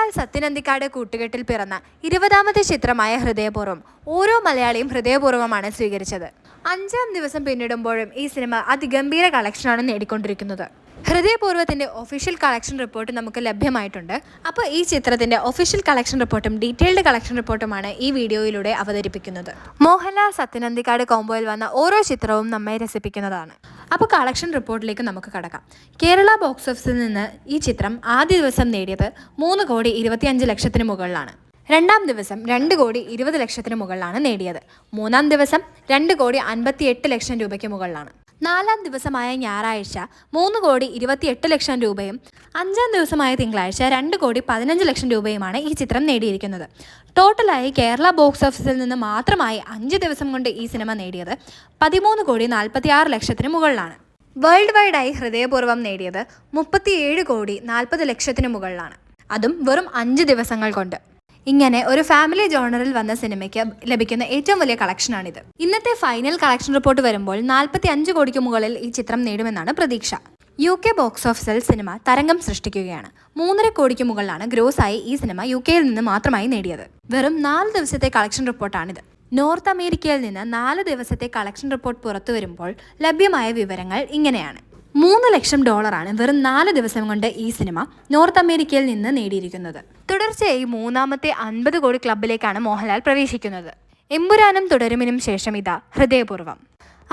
മോഹൻലാൽ സത്യനന്ദിക്കാട് കൂട്ടുകെട്ടിൽ പിറന്ന 20ാമത്തെ ചിത്രമായ ഹൃദയപൂർവ്വം ഓരോ മലയാളിയും ഹൃദയപൂർവ്വമാണ് സ്വീകരിച്ചത്. 5ാം ദിവസം പിന്നിടുമ്പോഴും ഈ സിനിമ അതിഗംഭീര കളക്ഷനാണ് നേടിക്കൊണ്ടിരിക്കുന്നത്. ഹൃദയപൂർവ്വത്തിൻ്റെ ഒഫീഷ്യൽ കളക്ഷൻ റിപ്പോർട്ട് നമുക്ക് ലഭ്യമായിട്ടുണ്ട്. അപ്പോൾ ഈ ചിത്രത്തിൻ്റെ ഒഫീഷ്യൽ കളക്ഷൻ റിപ്പോർട്ടും ഡീറ്റെയിൽഡ് കളക്ഷൻ റിപ്പോർട്ടുമാണ് ഈ വീഡിയോയിലൂടെ അവതരിപ്പിക്കുന്നത്. മോഹൻലാൽ സത്യനന്ദിക്കാട് കോംബോയിൽ വന്ന ഓരോ ചിത്രവും നമ്മെ രസിപ്പിക്കുന്നതാണ്. അപ്പോൾ കളക്ഷൻ റിപ്പോർട്ടിലേക്ക് നമുക്ക് കടക്കാം. കേരള ബോക്സ് ഓഫീസിൽ നിന്ന് ഈ ചിത്രം ആദ്യ ദിവസം നേടിയത് 3,25,00,000 മുകളിലാണ്. 2ാം ദിവസം 2,20,00,000 മുകളിലാണ് നേടിയത്. 3ാം ദിവസം 2,58,00,000 രൂപയ്ക്ക് മുകളിലാണ്. 4ാം ദിവസമായ ഞായറാഴ്ച 3,28,00,000 രൂപയും 5ാം ദിവസമായ തിങ്കളാഴ്ച 2,15,00,000 രൂപയുമാണ് ഈ ചിത്രം നേടിയിരിക്കുന്നത്. ടോട്ടലായി കേരള ബോക്സ് ഓഫീസിൽ നിന്ന് മാത്രമായി 5 ദിവസം കൊണ്ട് ഈ സിനിമ നേടിയത് 13,46,00,000 മുകളിലാണ്. വേൾഡ് വൈഡായി ഹൃദയപൂർവ്വം നേടിയത് 37,40,00,000 മുകളിലാണ്. അതും വെറും 5 ദിവസങ്ങൾ കൊണ്ട്. ഇങ്ങനെ ഒരു ഫാമിലി ജോണറിൽ വന്ന സിനിമയ്ക്ക് ലഭിക്കുന്ന ഏറ്റവും വലിയ കളക്ഷനാണിത്. ഇന്നത്തെ ഫൈനൽ കളക്ഷൻ റിപ്പോർട്ട് വരുമ്പോൾ 45 കോടിക്ക് മുകളിൽ ഈ ചിത്രം നേടുമെന്നാണ് പ്രതീക്ഷ. UK ബോക്സ് ഓഫീസിൽ സിനിമ തരംഗം സൃഷ്ടിക്കുകയാണ്. 3.5 കോടിക്ക് മുകളിലാണ് ഗ്രോസായി ഈ സിനിമ UKയിൽ നിന്ന് മാത്രമായി നേടിയത്. വെറും 4 ദിവസത്തെ കളക്ഷൻ റിപ്പോർട്ടാണിത്. നോർത്ത് അമേരിക്കയിൽ നിന്ന് 4 ദിവസത്തെ കളക്ഷൻ റിപ്പോർട്ട് പുറത്തു വരുമ്പോൾ ലഭ്യമായ വിവരങ്ങൾ ഇങ്ങനെയാണ്. $3 ലക്ഷം വെറും 4 ദിവസം കൊണ്ട് ഈ സിനിമ നോർത്ത് അമേരിക്കയിൽ നിന്ന് നേടിയിരിക്കുന്നത്. തുടർച്ചയായി 3ാമത്തെ 50 കോടി ക്ലബിലേക്കാണ് മോഹൻലാൽ പ്രവേശിക്കുന്നത്. എമ്പുരാനും തുടരുമിനും ശേഷം ഇതാ ഹൃദയപൂർവ്വം.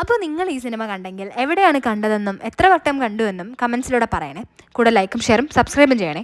അപ്പോൾ നിങ്ങൾ ഈ സിനിമ കണ്ടെങ്കിൽ എവിടെയാണ് കണ്ടതെന്നും എത്ര വട്ടം കണ്ടുവെന്നും കമൻസിലൂടെ പറയണേ. കൂടെ ലൈക്കും ഷെയറും സബ്സ്ക്രൈബും ചെയ്യണേ.